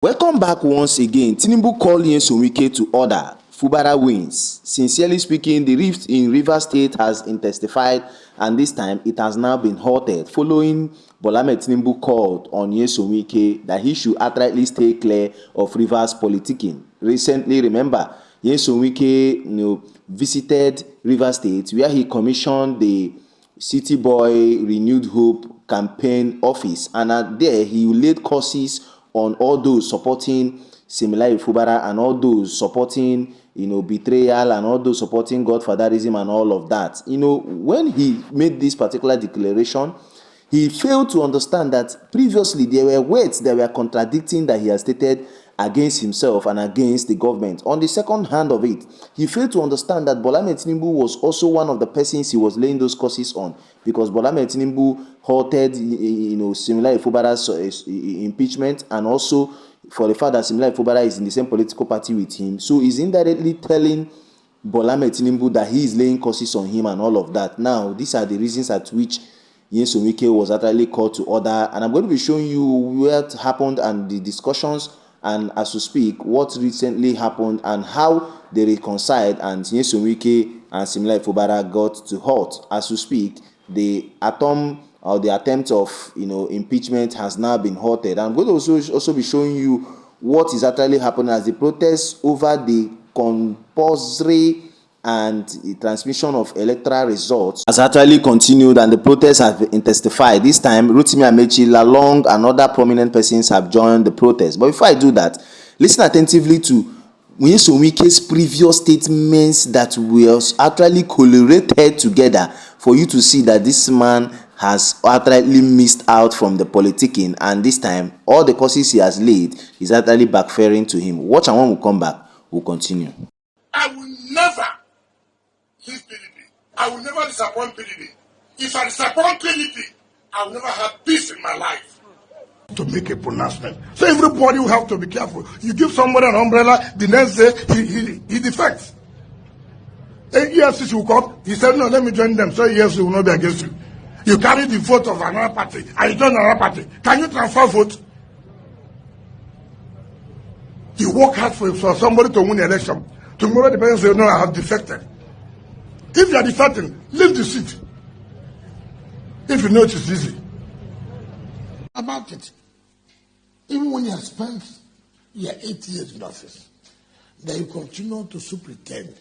Welcome back once again. Tinubu called Wike to order. Fubara wins. Sincerely speaking, the rift in Rivers State has intensified, and this time it has now been halted following Bola Tinubu called on Wike that he should outrightly stay clear of Rivers politicking. Recently, remember, Wike visited Rivers State where he commissioned the City Boy Renewed Hope campaign office, and there he laid courses on all those supporting Similar Fubara and all those supporting betrayal and all those supporting godfatherism and all of that. When he made this particular declaration, he failed to understand that previously there were words that were contradicting that he had stated against himself and against the government. On the second hand of it, he failed to understand that Bola Tinubu was also one of the persons he was laying those courses on, because Bola Tinubu halted Similar Fubara's impeachment, and also for the fact that Similar Fubara is in the same political party with him. So he's indirectly telling Bola Tinubu that he is laying courses on him and all of that. Now, these are the reasons at which Wike was actually called to order, and I'm going to be showing you what happened and the discussions, and as we speak, what recently happened and how they reconciled, and Wike and Similar Fubara got to halt. As we speak, the attempt of impeachment has now been halted. I'm going to also be showing you what is actually happening as the protests over the compulsory and the transmission of electoral results has actually continued, and the protests have intensified. This time, Amaechi, along and other prominent persons have joined the protest. But before I do that, listen attentively to Wike's previous statements that were actually correlated together for you to see that this man has outrightly missed out from the politicking, and this time all the courses he has laid is actually backfiring to him. Watch, and when we come back, we'll continue. I will never leave PDP. I will never disappoint PDP. If I disappoint PDP, I will never have peace in my life. To make a pronouncement. So everybody will have to be careful. You give somebody an umbrella, the next day he defects. EFCC will come, he said, no, let me join them, so EFCC will not be against you. You carry the vote of another party, and you join another party. Can you transfer vote? You work hard for somebody to win the election. Tomorrow the person say, no, I have defected. If you are defecting, leave the seat. If you know it is easy. About it. Even when you have spent your 8 years in office, then you continue to pretend,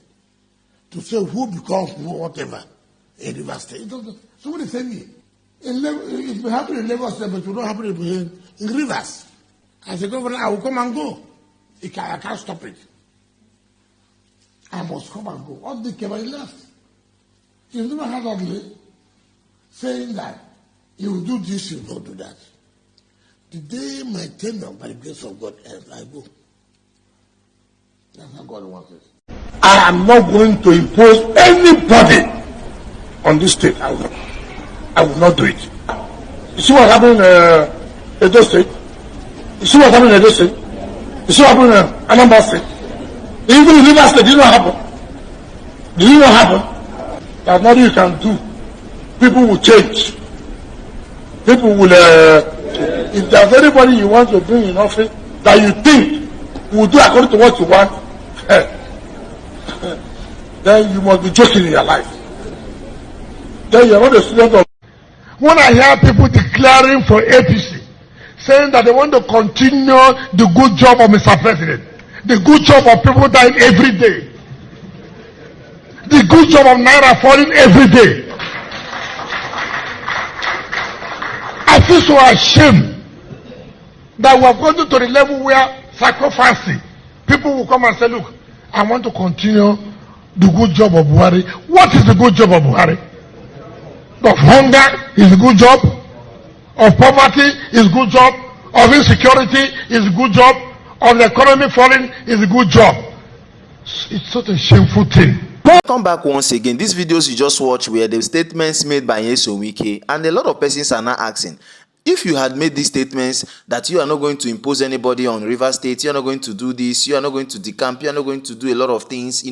to say who becomes whatever in Rivers State. Somebody say me. It will happen in Lagos State, but it will not happen in Rivers. As a governor, I will come and go. I can't stop it. I must come and go. All the came and left. You've never heard of me saying that you will do this, you will not do that. The day my tenure, by the grace of God, ends, I go. That's how God wants it. I am not going to impose anybody on this state. I will not do it. You see what happened in Edo State? You see what happened in Edo State? You see what happened in Anambra State? Even in Rivers State, did not happen. Did it not happen? There's nothing you can do. People will change. People will, if there's anybody you want to bring in office that you think will do according to what you want, then you must be joking in your life. Then you're not a student of. When I hear people declaring for APC, saying that they want to continue the good job of Mr. President, the good job of people dying every day, the good job of Naira falling every day, I feel so ashamed that we have gone to the level where sacrificing, people will come and say, look, I want to continue the good job of Buhari. What is the good job of Buhari? Of hunger is a good job. Of poverty is a good job. Of insecurity is a good job. Of the economy falling is a good job. It's such a shameful thing. Come back once again. These videos you just watched were the statements made by Wike, and a lot of persons are now asking, if you had made these statements that you are not going to impose anybody on Rivers State, you are not going to do this, you are not going to decamp, you are not going to do a lot of things,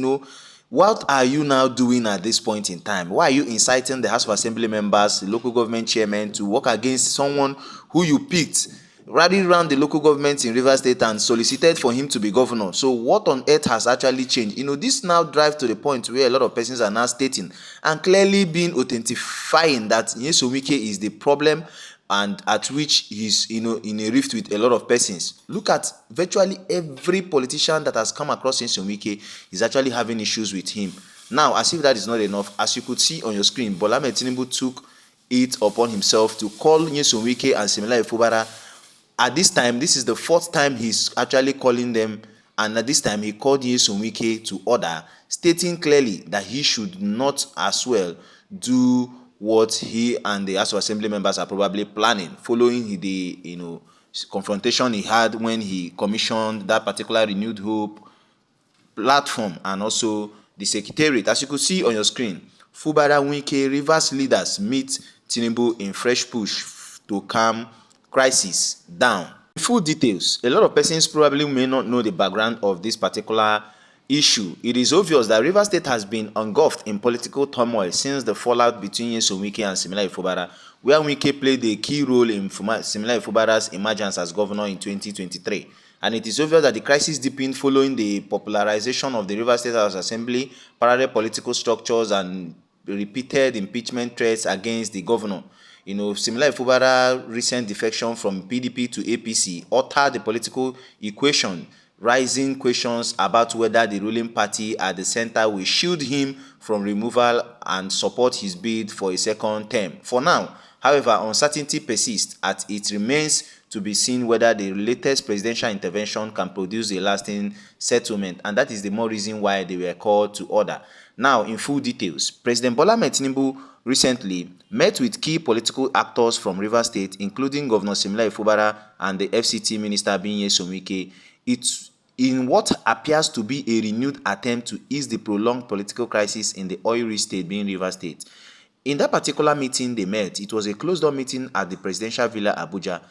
what are you now doing at this point in time? Why are you inciting the House of Assembly members, the local government chairman, to work against someone who you picked rallied around the local government in Rivers State and solicited for him to be governor. So what on earth has actually changed? This now drives to the point where a lot of persons are now stating and clearly being authentifying that Nyesom Wike is the problem, and at which he's in a rift with a lot of persons. Look at virtually every politician that has come across Nyesom Wike is actually having issues with him. Now, as if that is not enough, as you could see on your screen, Bola Ahmed Tinubu took it upon himself to call Nyesom Wike and Siminalayi Fubara. At this time, this is the fourth time he's actually calling them, and at this time he called Nyesom Wike to order, stating clearly that he should not as well do what he and the House of Assembly members are probably planning, following the confrontation he had when he commissioned that particular Renewed Hope platform and also the secretariat. As you could see on your screen, Fubara, Wike, Rivers leaders meet Tinubu in fresh push to calm crisis down. Full details. A lot of persons probably may not know the background of this particular issue. It is obvious that Rivers State has been engulfed in political turmoil since the fallout between Nyesom Wike and Siminalayi Fubara, where Wike played a key role in Siminalayi Fubara's emergence as governor in 2023. And it is obvious that the crisis deepened following the popularization of the Rivers State House Assembly, parallel political structures, and repeated impeachment threats against the governor. Siminalayi Fubara's recent defection from PDP to APC altered the political equation, raising questions about whether the ruling party at the center will shield him from removal and support his bid for a second term. For now, however, uncertainty persists as it remains to be seen whether the latest presidential intervention can produce a lasting settlement, and that is the more reason why they were called to order. Now, in full details, President Bola Ahmed Tinubu recently met with key political actors from Rivers State, including Governor Siminalayi Fubara and the FCT Minister Nyesom Wike. It's in what appears to be a renewed attempt to ease the prolonged political crisis in the oil-rich state being Rivers State. In that particular meeting they met, it was a closed-door meeting at the presidential villa Abuja,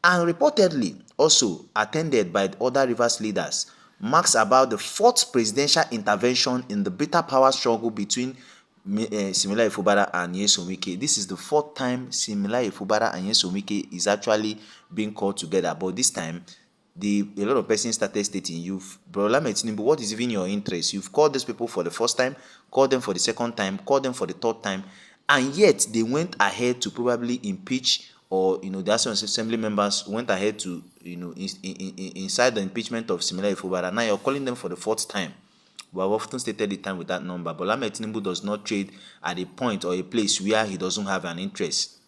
and reportedly also attended by other Rivers leaders, marks about the fourth presidential intervention in the bitter power struggle between Siminalayi Fubara and Nyesom Wike. This is the fourth time Siminalayi Fubara and Nyesom Wike is actually being called together, but this time a lot of persons started stating, Bola Ahmed Tinubu, what is even your interest? You've called these people for the first time, called them for the second time, called them for the third time, and yet they went ahead to probably impeach, or the House of Assembly members went ahead to inside the impeachment of Siminalayi Fubara. Now you're calling them for the fourth time. We have often stated the time with that number. Bola Ahmed Tinubu does not trade at a point or a place where he doesn't have an interest.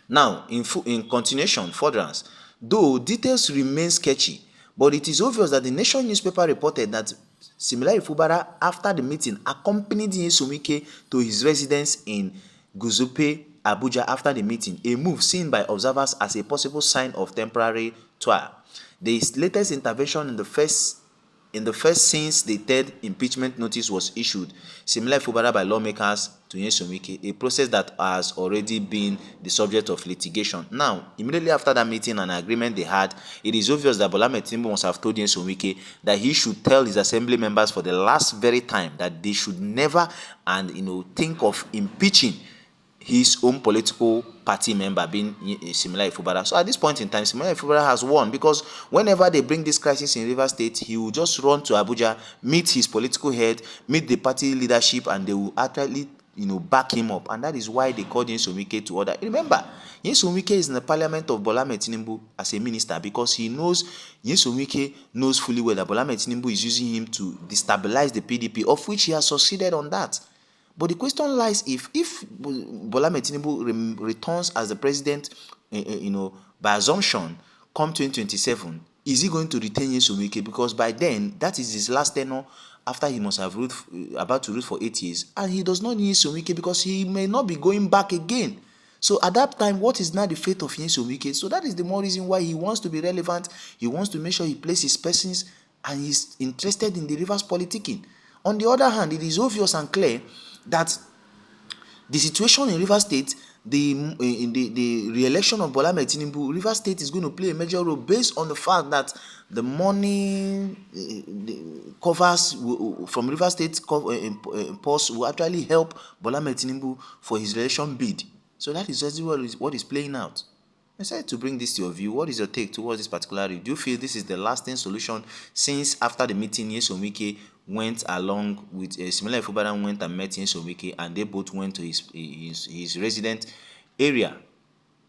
Now, in continuation, furtherance, though details remain sketchy, but it is obvious that the Nation newspaper reported that Siminalayi Fubara, after the meeting, accompanied Nyesom Wike to his residence in Guzupe, Abuja after the meeting, a move seen by observers as a possible sign of temporary tour. The latest intervention in the first since the third impeachment notice was issued, Siminalayi Fubara by lawmakers to Nyesom Wike, a process that has already been the subject of litigation. Now, immediately after that meeting and agreement they had, it is obvious that Bola Ahmed Tinubu must have told Nyesom Wike that he should tell his assembly members for the last very time that they should never think of impeaching his own political party member being Siminalayi Fubara. So at this point in time, Siminalayi Fubara has won, because whenever they bring this crisis in Rivers State, he will just run to Abuja, meet his political head, meet the party leadership, and they will actually back him up. And that is why they called Nyesom Wike to order. Remember, Nyesom Wike is in the parliament of Bola Ahmed Tinubu as a minister, because Nyesom Wike knows fully well that Bola Ahmed Tinubu is using him to destabilize the PDP, of which he has succeeded on that. But the question lies, if Bola Ahmed Tinubu returns as the president, by assumption, come 2027, is he going to retain Nyesom Wike? Because by then, that is his last tenure after he must have about to rule for 8 years. And he does not need Nyesom Wike because he may not be going back again. So at that time, what is now the fate of Nyesom Wike? So that is the more reason why he wants to be relevant. He wants to make sure he plays his persons, and he's interested in the Rivers politicking. On the other hand, it is obvious and clear that the situation in Rivers State, in the re-election of Bola Ahmed Tinubu, Rivers State is going to play a major role, based on the fact that the money covers from Rivers State posts will actually help Bola Ahmed Tinubu for his re-election bid. So that is exactly what is playing out. I decided to bring this to your view. What is your take towards this particular review? Do you feel this is the lasting solution since after the meeting, Nyesom Wike went along with similar Fubara went and met Nyesom Wike and they both went to his resident area?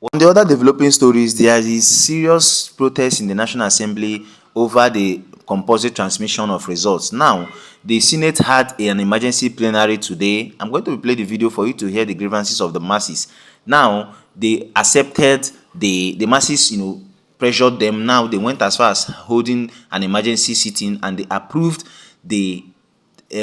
On the other developing stories, there is serious protest in the National Assembly over the composite transmission of results. Now, the Senate had an emergency plenary today. I'm going to play the video for you to hear the grievances of the masses. Now, they accepted the masses, pressured them. Now, they went as far as holding an emergency sitting and they approved the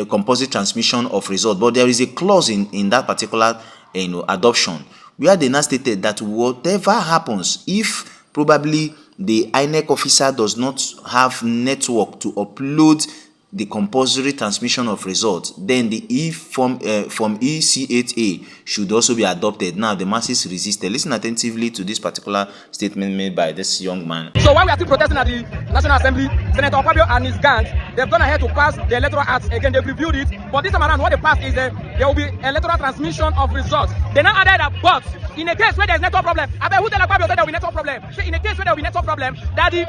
composite transmission of results. But there is a clause in that particular adoption where they now stated that whatever happens, if probably the INEC officer does not have network to upload the compulsory transmission of results, then the form E-C-8A should also be adopted. Now, the masses resisted. Listen attentively to this particular statement made by this young man. So while we are still protesting at the National Assembly, Senator Akpabio and his gang, they've gone ahead to pass the Electoral Act again. They've reviewed it, but this time around, what they passed is there will be electoral transmission of results. They now added a but in a case where there's network problem. I bet who tell Akpabio that there will be network problem? In a case where there will be network problem, that the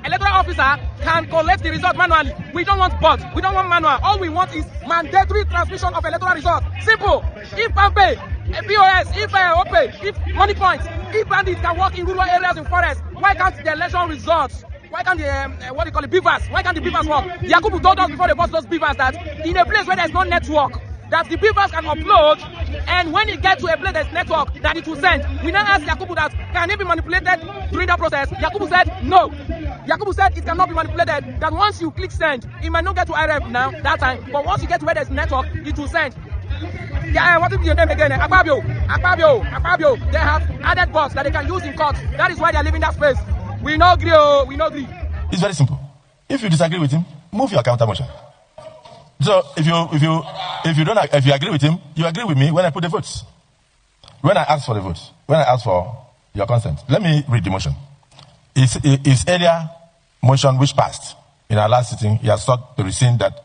electoral officer can collect the result manually. We don't want but. We don't want manual. All we want is mandatory transmission of electoral results. Simple. If PAMPay, POS, if OPay, if money points, if bandits can work in rural areas in forest, why can't the election results? Why can't the beavers? Why can't the beavers work? Yakubu told us before they bought those beavers that in a place where there's no network, that the beavers can upload, and when it gets to a place there's network, that it will send. We now asked Yakubu that can it be manipulated during that process? Yakubu said no. Yakubu said it cannot be manipulated, that once you click send, it might not get to IRF now, that time, but once you get to where there's network, it will send. Yeah, what is your name again? Akpabio. They have added bots that they can use in court. That is why they are leaving that space. We no agree. It's very simple. If you disagree with him, move your counter motion. So if you agree with him, you agree with me when I put the votes. When I ask for the votes, when I ask for your consent, let me read the motion. His earlier motion which passed in our last sitting, he has sought to rescind that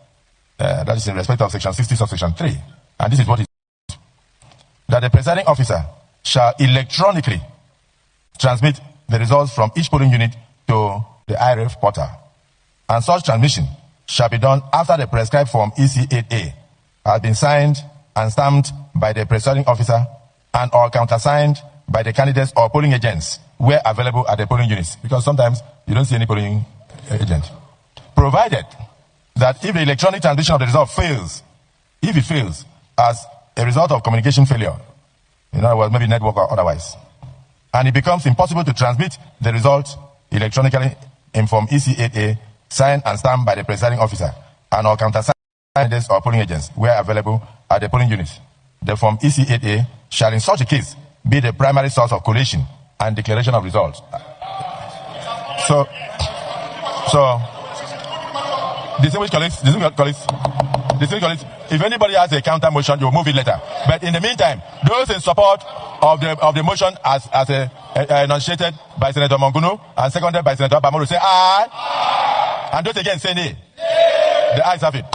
that is in respect of section 60 subsection 3. And this is what it is. That the presiding officer shall electronically transmit the results from each polling unit to the IRF portal. And such transmission shall be done after the prescribed form EC8A has been signed and stamped by the presiding officer and or countersigned by the candidates or polling agents where available at the polling units. Because sometimes you don't see any polling agent. Provided that if the electronic transmission of the result fails, if it fails as a result of communication failure, in other words, maybe network or otherwise, and it becomes impossible to transmit the result electronically in form EC8A signed and stamped by the presiding officer and or countersigned candidates or polling agents where available at the polling units, the form EC8A shall in such a case be the primary source of collation and declaration of results. So distinguished colleagues, if anybody has a counter motion, you will move it later. But in the meantime, those in support of the motion as enunciated by Senator Mongunu and seconded by Senator Bamoro say aye. And those again say nay. The ayes have it.